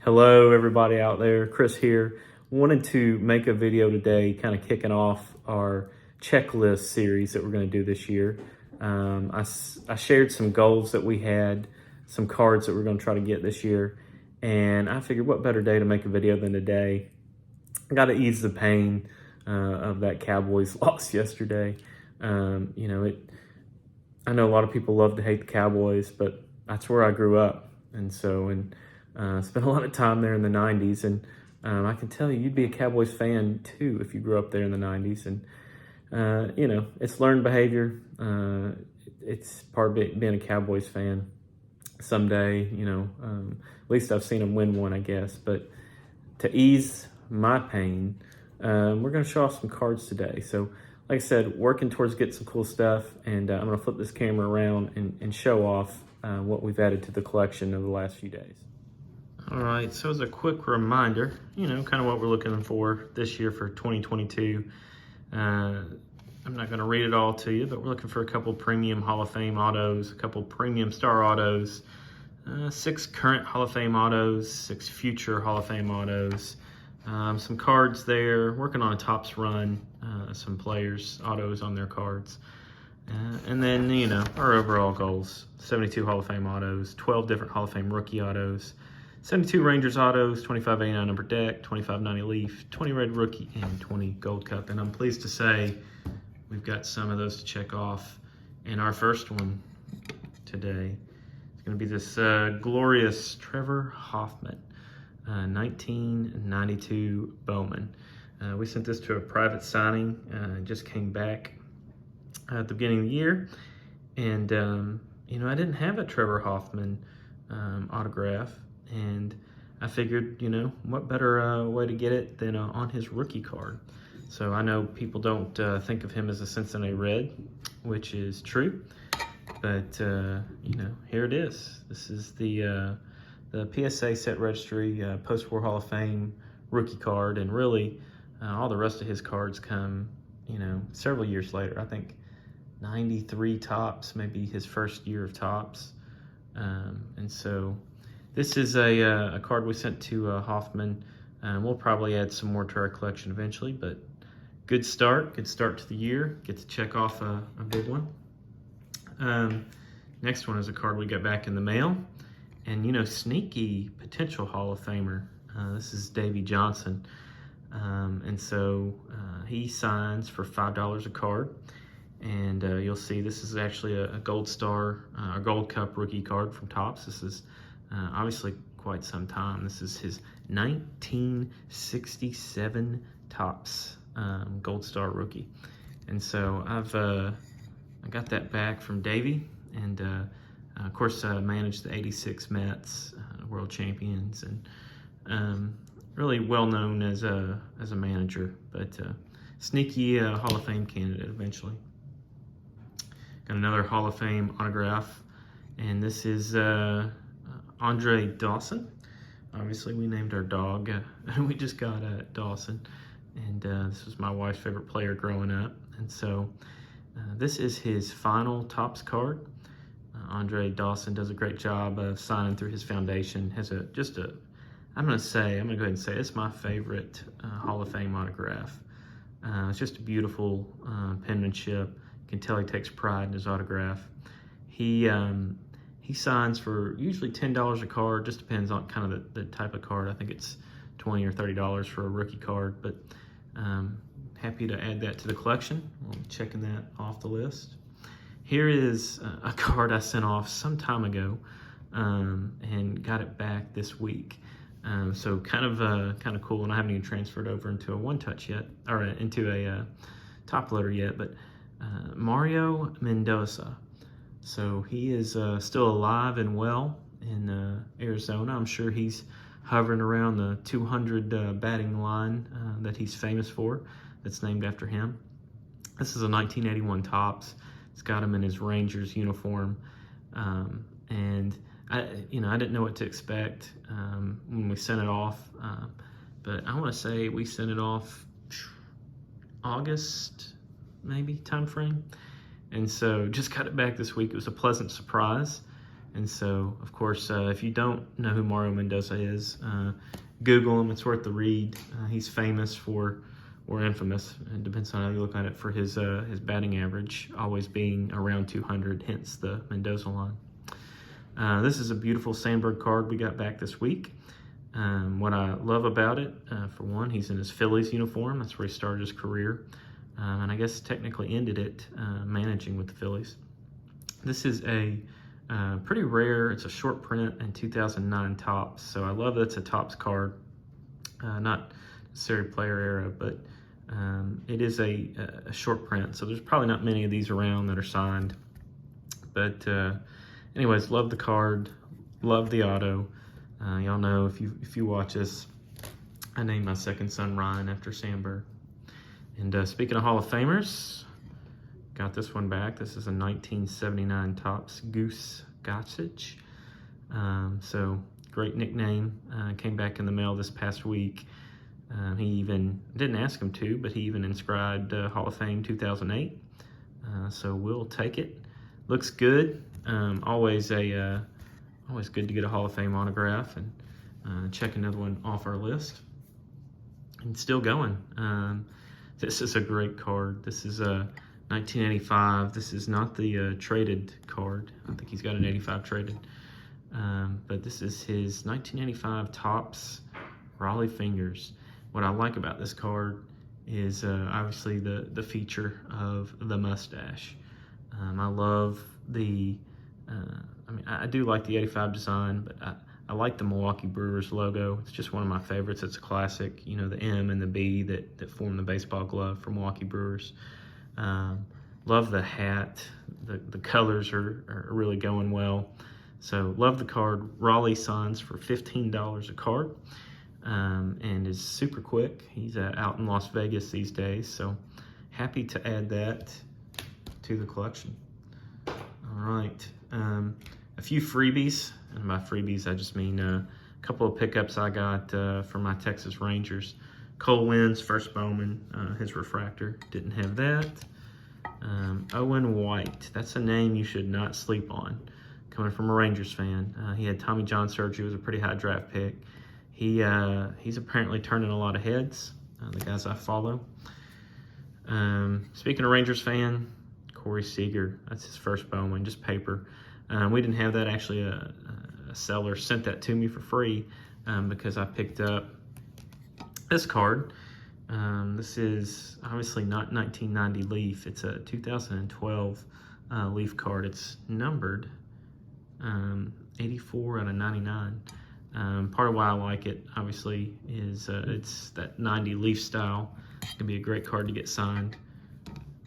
Hello everybody out there, Chris here. Wanted to make a video today kind of kicking off our checklist series that we're going to do this year. I shared some goals that we had, some cards that we're going to try to get this year, and I figured what better day to make a video than today. I got to ease the pain of that Cowboys loss yesterday. I know a lot of people love to hate the Cowboys, but that's where I grew up, and spent a lot of time there in the 90s, and I can tell you'd be a Cowboys fan too if you grew up there in the 90s. And it's learned behavior. It's part of being a Cowboys fan. Someday, at least I've seen them win one, I guess. But to ease my pain, we're going to show off some cards today. So, like I said, working towards getting some cool stuff, and I'm going to flip this camera around and show off what we've added to the collection over the last few days. All right, so as a quick reminder, kind of what we're looking for this year for 2022. I'm not going to read it all to you, but we're looking for a couple premium Hall of Fame autos, a couple premium star autos, 6 current Hall of Fame autos, 6 future Hall of Fame autos, some cards there, working on a Topps run, some players' autos on their cards. And then, our overall goals, 72 Hall of Fame autos, 12 different Hall of Fame rookie autos, 72 Rangers autos, 2589 Upper Deck, 2590 Leaf, 20 Red Rookie, and 20 Gold Cup. And I'm pleased to say we've got some of those to check off. And our first one today is going to be this glorious Trevor Hoffman, 1992 Bowman. We sent this to a private signing, just came back at the beginning of the year. And, I didn't have a Trevor Hoffman autograph. And I figured, what better way to get it than on his rookie card. So I know people don't think of him as a Cincinnati Red, which is true. But, here it is. This is the PSA Set Registry Post-War Hall of Fame rookie card. And really, all the rest of his cards come, several years later. I think 93 Topps, maybe his first year of Topps. And so this is a card we sent to Hoffman. We'll probably add some more to our collection eventually, but good start to the year. Get to check off a big one. Next one is a card we got back in the mail. And, sneaky potential Hall of Famer. This is Davey Johnson. He signs for $5 a card. And you'll see this is actually a Gold Star, a Gold Cup rookie card from Topps. This is obviously quite some time. This is his 1967 Topps Gold Star rookie. And so I got that back from Davey, and of course I managed the 86 Mets, world champions, and really well known as a manager, but sneaky Hall of Fame candidate eventually. Got another Hall of Fame autograph, and this is Andre Dawson. Obviously, we named our dog. We just got Dawson, and this was my wife's favorite player growing up. And so this is his final Topps card. Andre Dawson does a great job of signing through his foundation. Has I'm going to go ahead and say it's my favorite Hall of Fame autograph. It's just a beautiful penmanship. You can tell he takes pride in his autograph. He signs for usually $10 a card. Just depends on kind of the type of card. I think it's $20 or $30 for a rookie card, but happy to add that to the collection. I'm checking that off the list. Here is a card I sent off some time ago and got it back this week. So kind of cool, and I haven't even transferred over into a one-touch yet, or into a top loader yet, but Mario Mendoza. So he is still alive and well in Arizona. I'm sure he's hovering around the 200 batting line that he's famous for, that's named after him. This is a 1981 Topps. It's got him in his Rangers uniform. And I didn't know what to expect when we sent it off. But I want to say we sent it off August, maybe, time frame. And so just got it back this week. It was a pleasant surprise. And so, of course, if you don't know who Mario Mendoza is, Google him. It's worth the read. He's famous for, or infamous, it depends on how you look at it, for his batting average always being around 200, hence the Mendoza line. This is a beautiful Sandberg card we got back this week. What I love about it, for one, he's in his Phillies uniform. That's where he started his career. And I guess technically ended it managing with the Phillies. This is a pretty rare, it's a short print in 2009 Topps. So I love that it's a Topps card. Not necessarily player era, but it is a short print. So there's probably not many of these around that are signed. But anyways, love the card, love the auto. Y'all know if you watch this, I named my second son Ryan after Sandberg. And speaking of Hall of Famers, got this one back. This is a 1979 Topps Goose Gossage. So great nickname. Came back in the mail this past week. He even didn't ask him to, but he even inscribed Hall of Fame 2008. So we'll take it. Looks good. Always good to get a Hall of Fame autograph, and check another one off our list. And still going. This is a great card. This is a 1985. This is not the traded card. I think he's got an 85 traded. But this is his 1985 Topps Raleigh Fingers. What I like about this card is obviously the feature of the mustache. I love the, I do like the 85 design, but I like the Milwaukee Brewers logo. It's just one of my favorites. It's a classic, you know, the M and the B that form the baseball glove for Milwaukee Brewers. Love the hat. The colors are really going well. So love the card. Raleigh signs for $15 a card, and is super quick. He's out in Las Vegas these days, so happy to add that to the collection. All right, a few freebies, and by freebies I just mean a couple of pickups I got from my Texas Rangers. Cole Wynn's first Bowman, his refractor, didn't have that. Owen White, that's a name you should not sleep on, coming from a Rangers fan. He had Tommy John surgery, was a pretty high draft pick. He's apparently turning a lot of heads, the guys I follow. Speaking of Rangers fan, Corey Seeger, that's his first Bowman, just paper. We didn't have that. Actually, a seller sent that to me for free because I picked up this card. This is obviously not 1990 Leaf. It's a 2012 Leaf card. It's numbered 84 out of 99. Part of why I like it, obviously, is it's that 90 Leaf style. It's going to be a great card to get signed.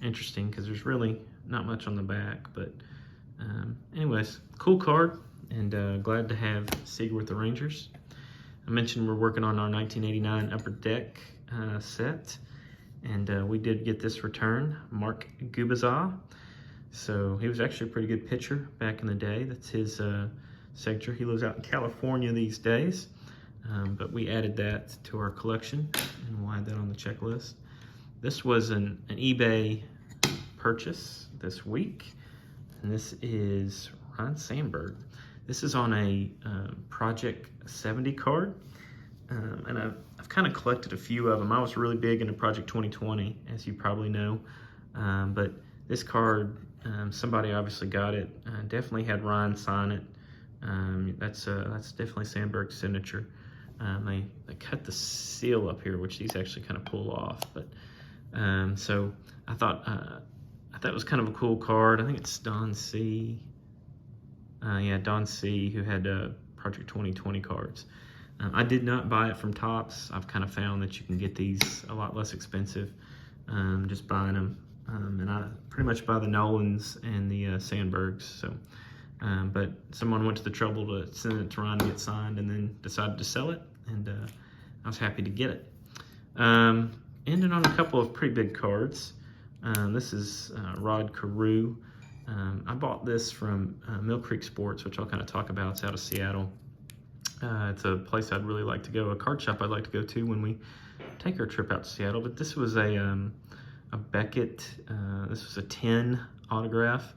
Interesting, because there's really not much on the back. But anyways, cool card, and glad to have Seeger with the Rangers. I mentioned we're working on our 1989 Upper Deck set, and we did get this return, Mark Gubicza. So he was actually a pretty good pitcher back in the day. That's his signature. He lives out in California these days, but we added that to our collection, and we'll add that on the checklist. This was an eBay purchase this week, and this is Ron Sandberg. This is on a Project 70 card, and I've kind of collected a few of them. I was really big into Project 2020, as you probably know, but this card, somebody obviously got it. Definitely had Ryan sign it. That's definitely Sandberg's signature. They cut the seal up here, which these actually kind of pull off. But so I thought it was kind of a cool card. I think it's Don C. Don C. who had Project 2020 cards. I did not buy it from Topps. I've kind of found that you can get these a lot less expensive just buying them. And I pretty much buy the Nolans and the Sandbergs. So, but someone went to the trouble to send it to Ron to get signed, and then decided to sell it, and I was happy to get it. Ended on a couple of pretty big cards. This is Rod Carew. I bought this from Mill Creek Sports, which I'll kind of talk about. It's out of Seattle. It's a place I'd really like to go, a card shop I'd like to go to when we take our trip out to Seattle. But this was a Beckett, this was a 10 autograph.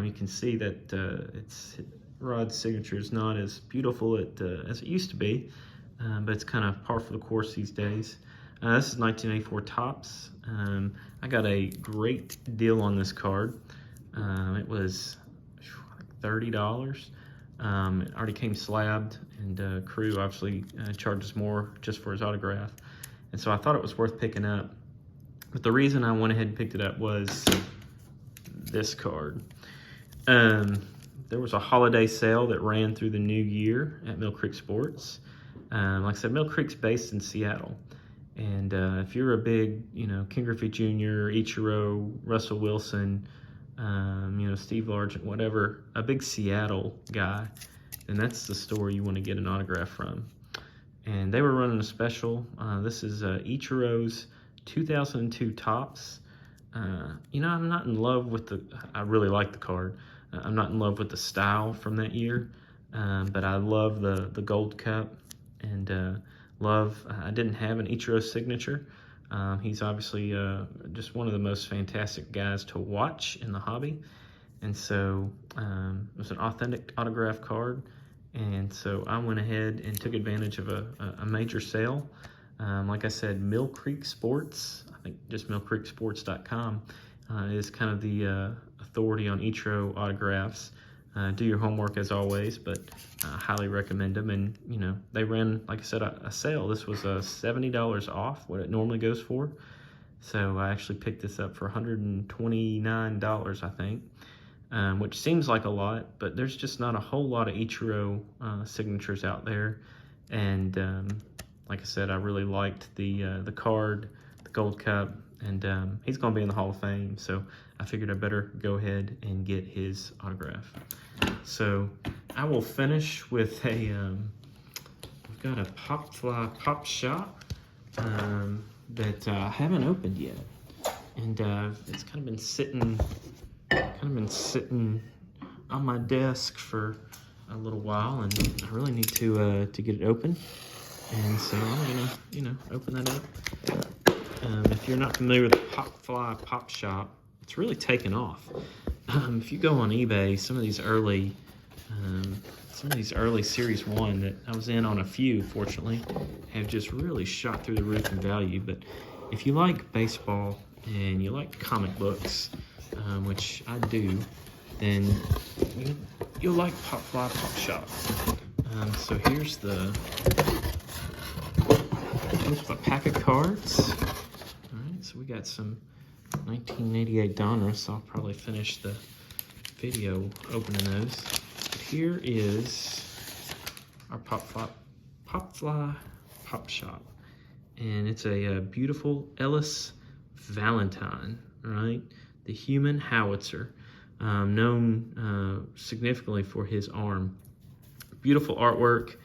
You can see that it's rod signature is not as beautiful as it used to be, but it's kind of par for the course these days. This is 1984 Topps. I got a great deal on this card. It was like $30. It already came slabbed, and Carew obviously charges more just for his autograph. And so I thought it was worth picking up. But the reason I went ahead and picked it up was this card. There was a holiday sale that ran through the new year at Mill Creek Sports. Like I said, Mill Creek's based in Seattle. And if you're a big, Ken Griffey Jr., Ichiro, Russell Wilson, Steve Largent, whatever, a big Seattle guy, then that's the store you want to get an autograph from. And they were running a special. This is Ichiro's 2002 Topps. I'm not in love with I really like the card. I'm not in love with the style from that year, but I love the gold cup, and I didn't have an Ichiro signature. He's obviously just one of the most fantastic guys to watch in the hobby. And so it was an authentic autograph card. And so I went ahead and took advantage of a major sale. Like I said, Mill Creek Sports, I think just millcreeksports.com is kind of the authority on Ichiro autographs. Do your homework as always, but I highly recommend them. And, they ran, like I said, a sale. This was $70 off what it normally goes for. So I actually picked this up for $129, I think, which seems like a lot, but there's just not a whole lot of Ichiro signatures out there. And like I said, I really liked the card, the gold cup, and he's going to be in the Hall of Fame. So I figured I better go ahead and get his autograph. So I will finish with we've got a Pop Fly Pop Shop that I haven't opened yet, and it's kind of been sitting on my desk for a little while, and I really need to get it open. And so I'm gonna open that up. If you're not familiar with the Pop Fly Pop Shop, it's really taken off. If you go on eBay, some of these early Series 1 that I was in on a few, fortunately, have just really shot through the roof in value. But if you like baseball and you like comic books, which I do, then you'll like Pop Fly Pop Shop. So here's a pack of cards. All right, so we got some 1988 Donruss. I'll probably finish the video opening those. But here is our Pop Fly Pop Shop, and it's a beautiful Ellis Valentine. Right, the human howitzer, known significantly for his arm. Beautiful artwork.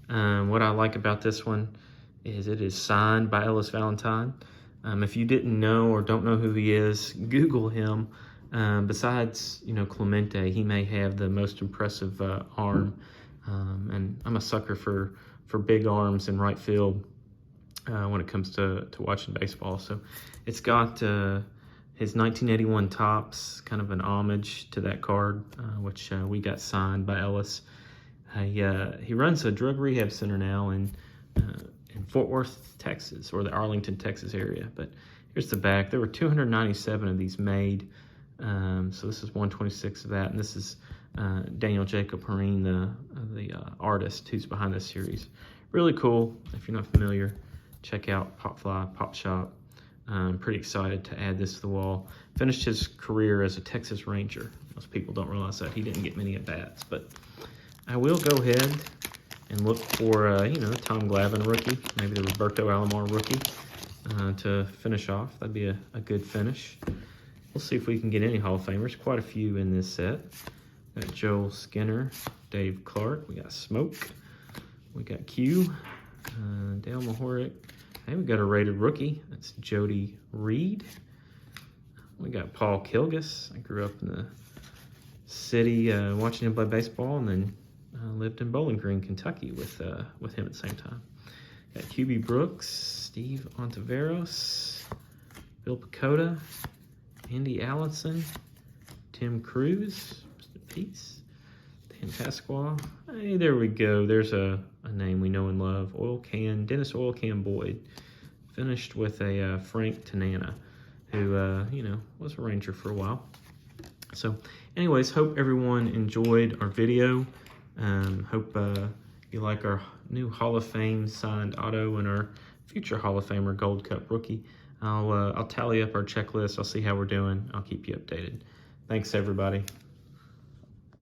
What I like about this one is it is signed by Ellis Valentine. If you didn't know or don't know who he is, Google him. Besides, Clemente, he may have the most impressive arm. And I'm a sucker for big arms in right field when it comes to watching baseball. So it's got his 1981 Topps, kind of an homage to that card, which we got signed by Ellis. He runs a drug rehab center now in Fort Worth, Texas, or the Arlington, Texas area. But here's the back. There were 297 of these made. So this is 126 of that, and this is Daniel Jacob Perrine, the artist who's behind this series. Really cool. If you're not familiar, check out Pop Fly Pop Shop. I'm pretty excited to add this to the wall. Finished his career as a Texas Ranger. Most people don't realize that. He didn't get many at-bats, but I will go ahead and look for, the Tom Glavine rookie, maybe the Roberto Alomar rookie to finish off. That'd be a good finish. We'll see if we can get any Hall of Famers. Quite a few in this set. We got Joel Skinner, Dave Clark. We got Smoke. We got Q, Dale Mahoric. Hey, we got a rated rookie. That's Jody Reed. We got Paul Kilgus. I grew up in the city watching him play baseball, and then lived in Bowling Green, Kentucky with him at the same time. Got QB Brooks, Steve Ontiveros, Bill Pecota, Andy Allison, Tim Cruz, rest in peace, Ken Pasquale. Hey, there we go. There's a name we know and love. Dennis Oil Can Boyd. Finished with a Frank Tanana, who, you know, was a Ranger for a while. So, anyways, hope everyone enjoyed our video. Hope you like our new Hall of Fame signed auto and our future Hall of Famer Gold Cup rookie. I'll tally up our checklist. I'll see how we're doing. I'll keep you updated. Thanks, everybody.